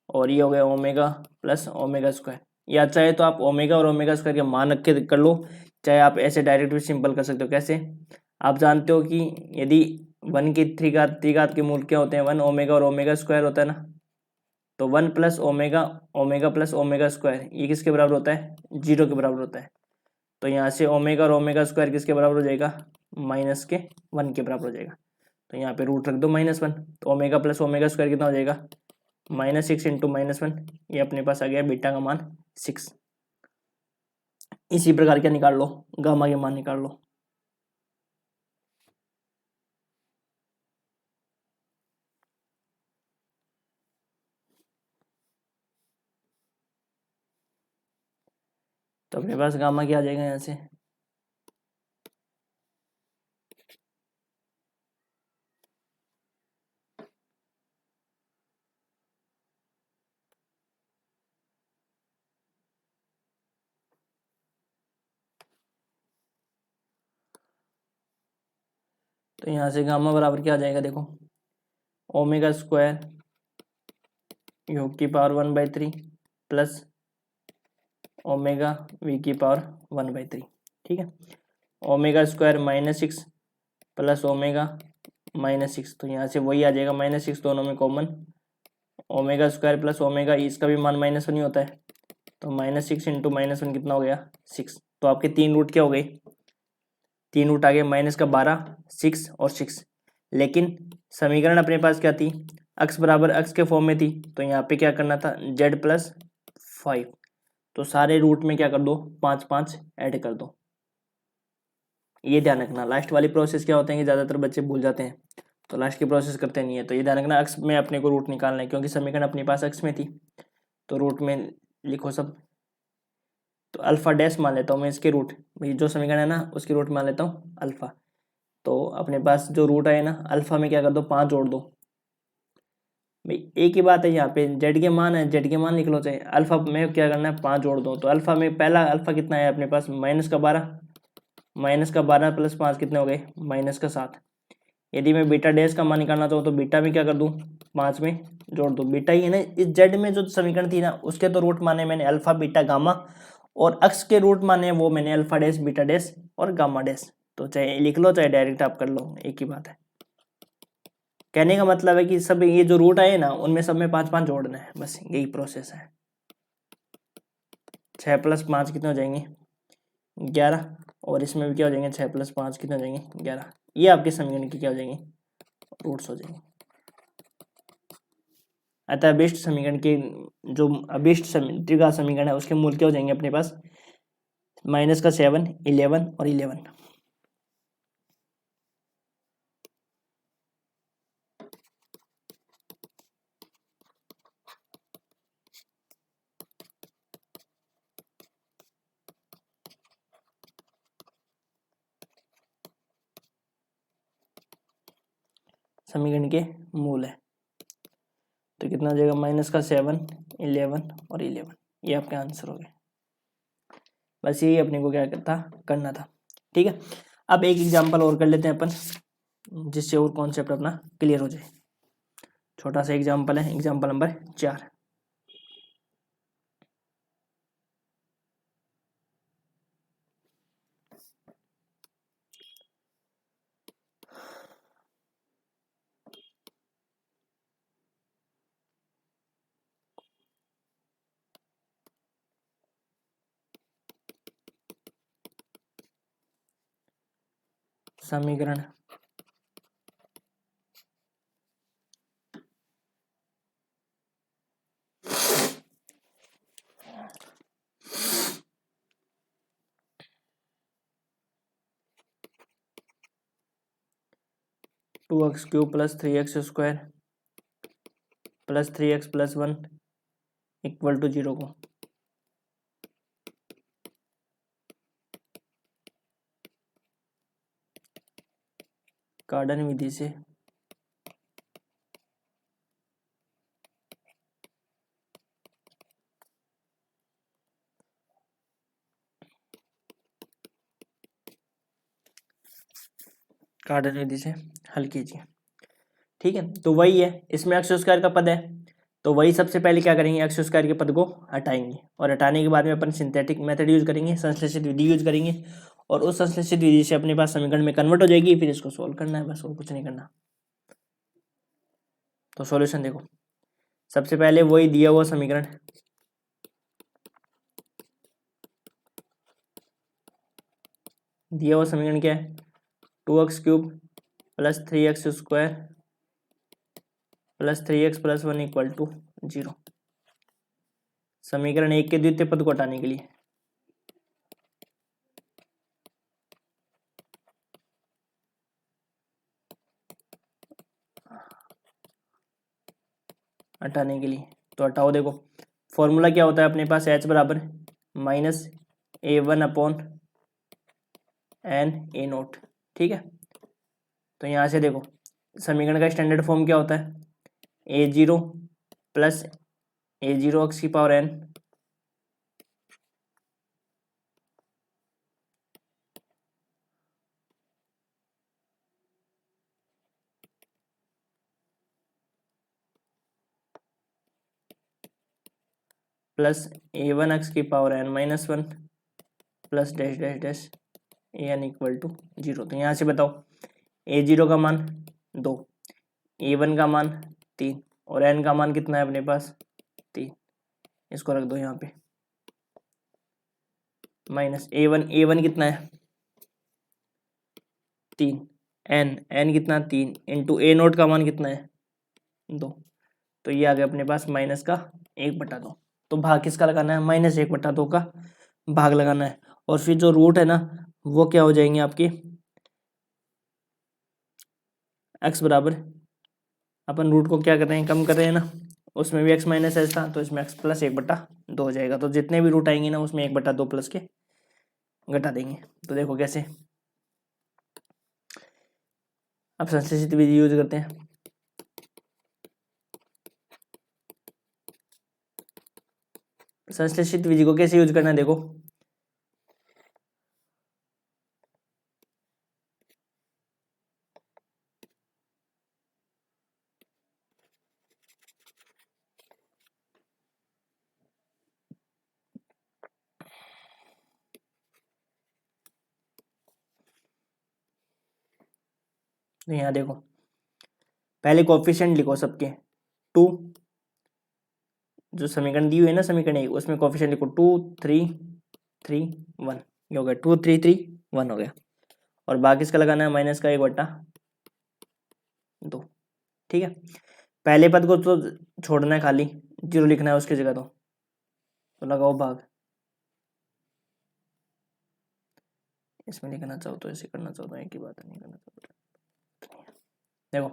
और ये हो गया ओमेगा प्लस ओमेगा स्क्वायर। या चाहे तो आप ओमेगा और ओमेगा स्क्वायर के मान रख के कर लो, चाहे आप ऐसे डायरेक्ट भी सिंपल कर सकते हो। कैसे, आप जानते हो कि यदि 1 की त्रिघात के मूल क्या होते हैं, 1 ओमेगा और ओमेगा स्क्वायर होता है ना। तो 1 plus omega, omega plus omega square, ये किसके बराबर होता है, 0 के बराबर होता है। तो यहाँ से ओमेगा और ओमेगा स्क्वायर किसके बराबर हो जाएगा, -1 के बराबर हो जाएगा। तो यहाँ पे रूट रख दो -1, तो ओमेगा प्लस ओमेगा स्क्वायर कितना हो जाएगा, -6 इंटू -1, ये अपने पास आ गया बीटा का मान 6। इसी प्रकार क्या निकाल लो, गामा के मान निकाल लो। तो अपने पास गामा क्या आ जाएगा यहाँ से, तो यहाँ से गामा बराबर क्या आ जाएगा, देखो ओमेगा स्क्वायर u की पावर 1/3 प्लस ओमेगा v की पावर 1/3, ठीक है। ओमेगा स्क्वायर -6 प्लस ओमेगा -6, तो यहाँ से वही आ जाएगा -6, दोनों में common, omega square plus omega, इसका भी मान -1 ही होता है। तो -6 इंटू -1 कितना हो गया, 6। तो आपके 3 रूट क्या हो गए, 3 रूट आ गए, माइनस का 12, 6 और 6। लेकिन समीकरण अपने पास क्या थी, अक्स बराबर अक्स के फॉर्म में थी, तो यहाँ पे क्या करना था, z+5। तो सारे रूट में क्या कर दो, 5 5 ऐड कर दो। ये ध्यान रखना, लास्ट वाली प्रोसेस क्या होते हैं कि ज़्यादातर बच्चे भूल जाते हैं, तो लास्ट की प्रोसेस करते नहीं है। तो ये ध्यान रखना, अक्स में अपने को रूट निकालना है, क्योंकि समीकरण अपने पास अक्स में थी, तो रूट में लिखो सब। तो अल्फा डैश मान लेता हूँ मैं इसके रूट, भाई जो समीकरण है ना उसकी रूट मान लेता हूँ अल्फा। तो अपने पास जो रूट आए ना, अल्फा में क्या कर दो, 5 जोड़ दो। भाई एक ही बात है, यहाँ पे जेड के मान है, जेड के मान लिख लो, चाहे अल्फा में क्या करना है, 5 जोड़ दो। तो अल्फा में पहला अल्फा कितना है अपने पास, -12, -12 + 5 कितने हो गए, -7। यदि मैं बीटा डैश का मान निकालना चाहूँ तो बीटा में क्या कर दूँ, 5 में जोड़ दो। बीटा ही है ना, इस जेड में जो समीकरण थी ना उसके तो रूट माने मैंने अल्फा बीटा गामा, और अक्स के रूट माने वो मैंने अल्फा डैश बीटा डैश और गामा डैश। तो चाहे लिख लो चाहे डायरेक्ट आप कर लो, एक ही बात है। कहने का मतलब है कि सब ये जो रूट आए ना उनमें सब में 5 5 जोड़ना है, बस यही प्रोसेस है। 6 + 5 कितने हो जाएंगे, 11। और इसमें भी क्या हो जाएंगे, 6 + 5 कितने हो जाएंगे, 11। ये आपके समीकरण की क्या हो जाएंगे, रूट्स हो जाएंगे। अतः अभिष्ट समीकरण के जो अभिष्ट त्रिघा समीकरण है उसके मूल क्या हो जाएंगे अपने पास, -7, 11 और 11। समीकरण के मूल है, तो कितना हो जाएगा, -7, 11 और 11। ये आपके आंसर हो गए। बस यही अपने को क्या करना था। ठीक है, अब एक एग्जांपल और कर लेते हैं अपन, जिससे और कॉन्सेप्ट अपना क्लियर हो जाए। छोटा सा एग्जांपल है, एग्जांपल नंबर 4। समीकरण 2x³ + 3x² + 3x + 1 = 0 को कार्डन विधि से हल कीजिए। ठीक है, तो वही है, इसमें x² का पद है, तो वही सबसे पहले क्या करेंगे, x² के पद को हटाएंगे, और हटाने के बाद में अपन सिंथेटिक मेथड यूज करेंगे, संश्लेषित विधि यूज करेंगे, और उस संश्लेषित विधि से अपने पास समीकरण में कन्वर्ट हो जाएगी। फिर इसको सोल्व करना है, बस और कुछ नहीं करना। तो सॉल्यूशन देखो, सबसे पहले वही दिया हुआ समीकरण, दिया हुआ समीकरण क्या है, 2x³ + 3x² + 3x + 1 = 0। समीकरण 1 के द्वितीय पद को हटाने के लिए तो हटाओ। देखो फॉर्मूला क्या होता है अपने पास, h बराबर -a1/n a0। ठीक है, तो यहाँ से देखो समीकरण का स्टैंडर्ड फॉर्म क्या होता है, a0 + a0 x की power n plus a1 x की power n -1 plus dash dash dash an = 0। तो यहाँ से बताओ a0 का मान 2, a1 का मान 3 और n का मान कितना है अपने पास 3। इसको रख दो यहाँ पे, -a1 कितना है 3, n कितना 3 इंटू ए नोट का मान कितना है 2, तो ये आ गया अपने पास माइनस का 1/2। तो भाग किसका लगाना है, -1/2 का भाग लगाना है। और फिर जो रूट है ना वो क्या हो जाएंगे आपके, x बराबर, अपन रूट को क्या कर रहे हैं, कम कर रहे हैं ना, उसमें भी x माइनस एच था तो इसमें x प्लस 1/2 हो जाएगा। तो जितने भी रूट आएंगे ना उसमें 1/2 प्लस के घटा देंगे। तो देखो कैसे, अब संश्लेषित विधि यूज करते हैं। संश्लेषित विधि को कैसे यूज करना है देखो, तो यहाँ देखो पहले कोफिशिएंट लिखो सबके 2, जो समीकरण दी हुई है ना समीकरण 1 उसमें कोफिशिएंट लिखो 2 3 3 1, ये हो गया 2 3 3 1 हो गया। और बाकी इसका लगाना है माइनस का 1/2। ठीक है, पहले पद को तो छोड़ना है, खाली 0 लिखना है उसकी जगह। तो लगाओ भाग, इसमें लिखना चाहो तो ऐसे करना चाहो तो एक ही बात है, नहीं करना चाहो तो देखो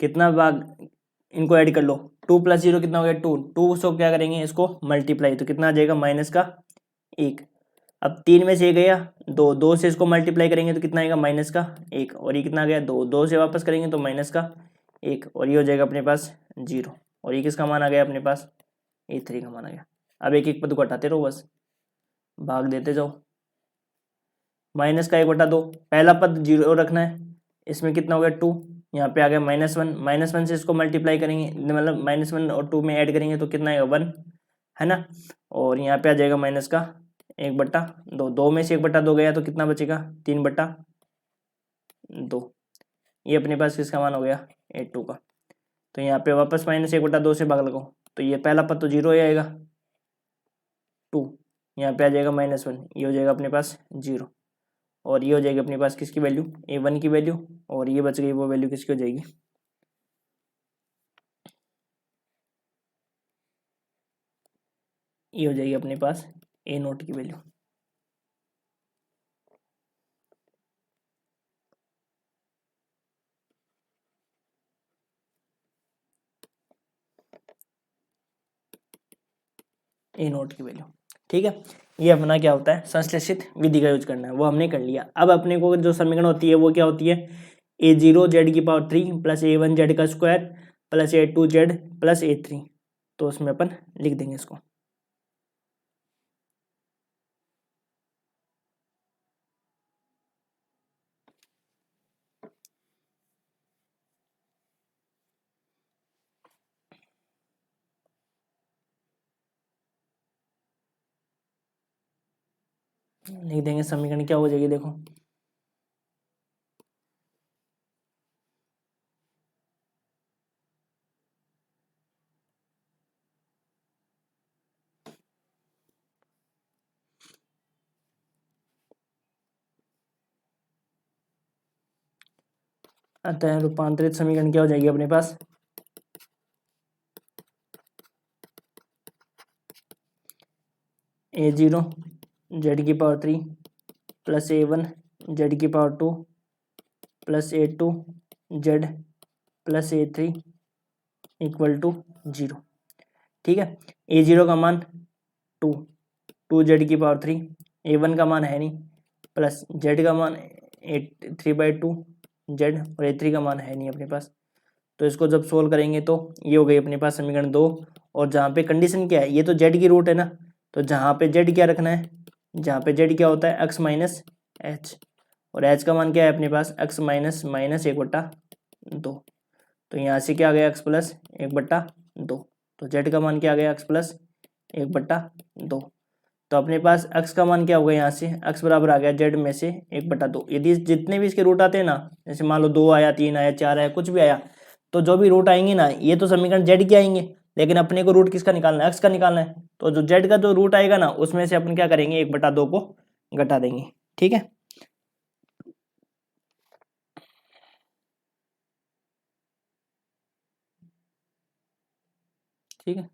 कितना भाग, इनको ऐड कर लो, 2 + 0 कितना हो गया 2, 2 से क्या करेंगे इसको मल्टीप्लाई, तो कितना आ जाएगा माइनस का 1। अब 3 में से 1 गया 2, 2 से इसको मल्टीप्लाई करेंगे तो कितना आएगा माइनस का 1, और ये कितना आ गया 2, 2 से वापस करेंगे तो माइनस का 1, और ये हो जाएगा अपने पास 0। और ये किसका मान आ गया अपने पास, A3 का मान आ गया। अब एक एक पद को हटाते रहो, बस भाग देते जाओ। माइनस का 1/2, पहला पद 0 रखना है, इसमें कितना हो गया 2, यहाँ पे आ गया -1, -1 से इसको मल्टीप्लाई करेंगे, मतलब -1 और 2 में ऐड करेंगे तो कितना आएगा 1, है ना। और यहाँ पे आ जाएगा माइनस का 1/2, 2 में से 1/2 गया तो कितना बचेगा 3/2। ये अपने पास किसका मान हो गया A2 का। तो यहाँ पे वापस -1/2 से भाग लगाओ, तो ये पहला पद तो 0 ही आएगा 2, यहाँ पे आ जाएगा -1, ये हो जाएगा अपने पास 0, और ये हो जाएगी अपने पास किसकी वैल्यू A1 की वैल्यू, और ये बच गई वो वैल्यू किसकी हो जाएगी, ये हो जाएगी अपने पास A0 की वैल्यू। A0 की वैल्यू, ठीक है। ये अपना क्या होता है, संश्लेषित विधि का यूज करना है, वो हमने कर लिया। अब अपने को जो समीकरण होती है वो क्या होती है, A0 z⁻³ + A1 z² + A2 z + A3। तो उसमें अपन लिख देंगे इसको, लिख देंगे समीकरण क्या हो जाएगी देखो, अतः रूपांतरित समीकरण क्या हो जाएगी अपने पास, A0 z⁻³ + A1 z⁻2 + A2 z + A3 = 0। ठीक है, A0 का मान 2 z⁻3, A1 का मान है नहीं, प्लस z का मान 3/2 z, और A3 का मान है नहीं अपने पास। तो इसको जब सोल्व करेंगे तो ये हो गई अपने पास समीकरण 2। और जहाँ पे कंडीशन क्या है, ये तो z की रूट है ना, तो जहाँ पे z क्या रखना है, जहाँ पे z क्या होता है x - h, और h का मान क्या है अपने पास x - -1/2। तो यहाँ से क्या आ गया x + 1/2, तो z का मान क्या आ गया x + 1/2। तो अपने पास x का मान क्या होगा, यहाँ से x बराबर आ गया z में से 1/2। यदि जितने भी इसके रूट आते हैं ना, जैसे मान लो 2 आया, 3 आया, 4 आया, कुछ भी आया, तो जो भी रूट आएंगे ना ये तो समीकरण z के आएंगे, लेकिन अपने को रूट किसका निकालना है, x का निकालना है। तो जो z का जो रूट आएगा ना उसमें से अपन क्या करेंगे 1/2 को घटा देंगे। ठीक है, ठीक है।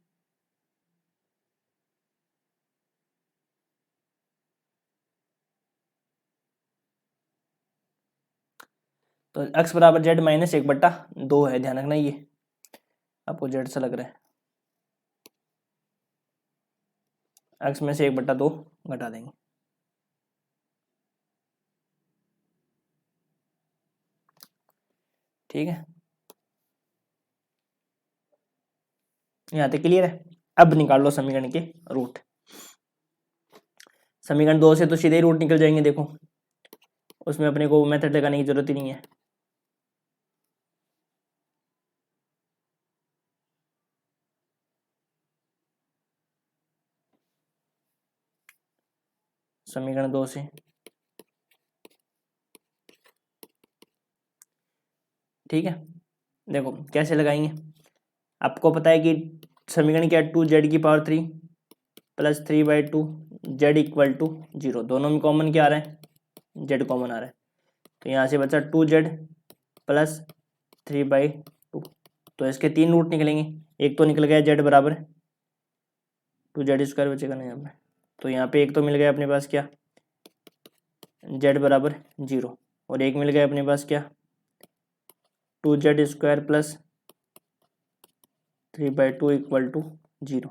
तो x बराबर जेड माइनस 1/2 है, ध्यान रखना ये आपको जेड से लग रहा है, x में से 1/2 घटा देंगे। ठीक है, यहाँ तक क्लियर है। अब निकाल लो समीकरण के रूट। समीकरण 2 से तो सीधे ही रूट निकल जाएंगे, देखो उसमें अपने को मेथड लगाने की जरूरत ही नहीं है। समीकरण 2 से ठीक है, देखो कैसे लगाएंगे। आपको पता है कि समीकरण क्या है, 2z⁻³ + 3/2 z = 0। दोनों में कॉमन क्या आ रहा है, z कॉमन आ रहा है। तो यहाँ से बचा 2z + 3/2। तो इसके 3 रूट निकलेंगे, एक तो निकल गया z बराबर 2z² बचेगा ना यहाँ पे। तो यहाँ पे एक तो मिल गया अपने पास क्या, z बराबर 0, और एक मिल गया अपने पास क्या, 2z² + 3/2 = 0।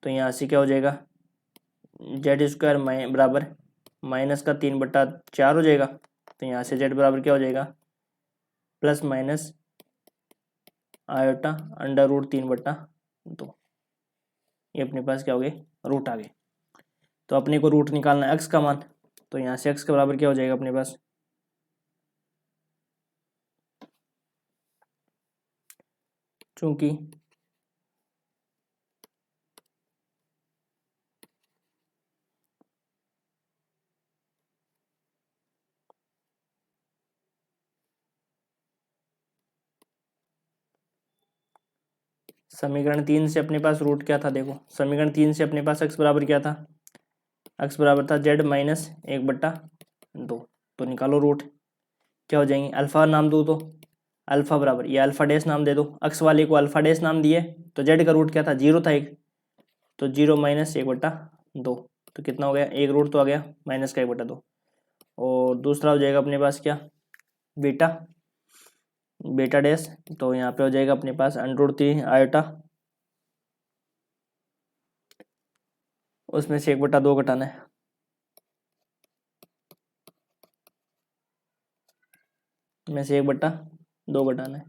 तो यहाँ से क्या हो जाएगा, z² बराबर माइनस का 3/4 हो जाएगा। तो यहाँ से z बराबर क्या हो जाएगा, ± आयोटा √3/2। ये अपने पास क्या हो गए, रूट आ गए। तो अपने को रूट निकालना है x का मान। तो यहाँ से x के बराबर क्या हो जाएगा अपने पास, चूंकि समीकरण 3 से अपने पास रूट क्या था, देखो समीकरण 3 से अपने पास x बराबर क्या था, x बराबर था z माइनस 1/2। तो निकालो रूट, क्या हो जाएंगे, अल्फा नाम दो तो अल्फा बराबर, ये अल्फा डैश नाम दे दो, x वाले को अल्फा डैश नाम दिए। तो z का रूट क्या था, 0 था एक, तो 0 - 1/2। तो कितना हो गया, एक रूट तो आ गया माइनस का 1/2। और दूसरा हो जाएगा अपने पास क्या, बेटा डैश। तो यहाँ पे हो जाएगा अपने पास √3 आयोटा, उसमें से 1/2 घटाना है, में से 1/2 घटाना है।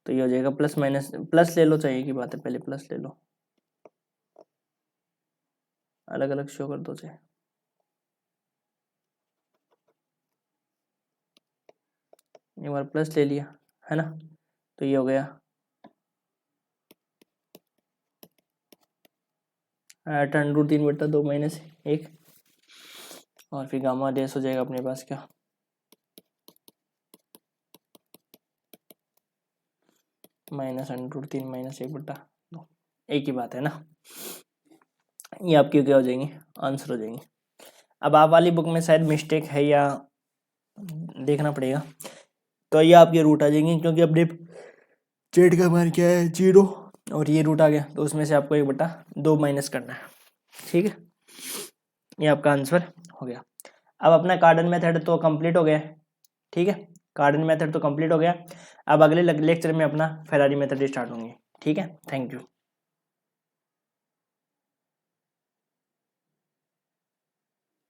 तो ये हो जाएगा प्लस माइनस, प्लस ले लो, चाहिए की बात है, पहले प्लस ले लो, अलग अलग शो कर दो चाहे। एक बार प्लस ले लिया है ना, तो ये हो गया आयोटा √3/2 माइनस 1, और फिर गामा डैश हो जाएगा अपने पास क्या, -√3 - 1/2। एक ही बात है ना, ये आपकी क्या हो जाएंगे, आंसर हो जाएंगे। अब आप वाली बुक में शायद मिस्टेक है या देखना पड़ेगा। तो ये आपके रूट आ जाएंगे, क्योंकि अपने जेड का मान क्या है, 0, और ये रूट आ गया, तो उसमें से आपको 1/2 माइनस करना है। ठीक है, ये आपका आंसर हो गया। अब अपना कार्डन मेथड तो कंप्लीट हो गया। ठीक है, कार्डन मेथड तो कंप्लीट हो गया। अब अगले लेक्चर में अपना फेरारी मेथड स्टार्ट होंगे। ठीक है, थैंक यू।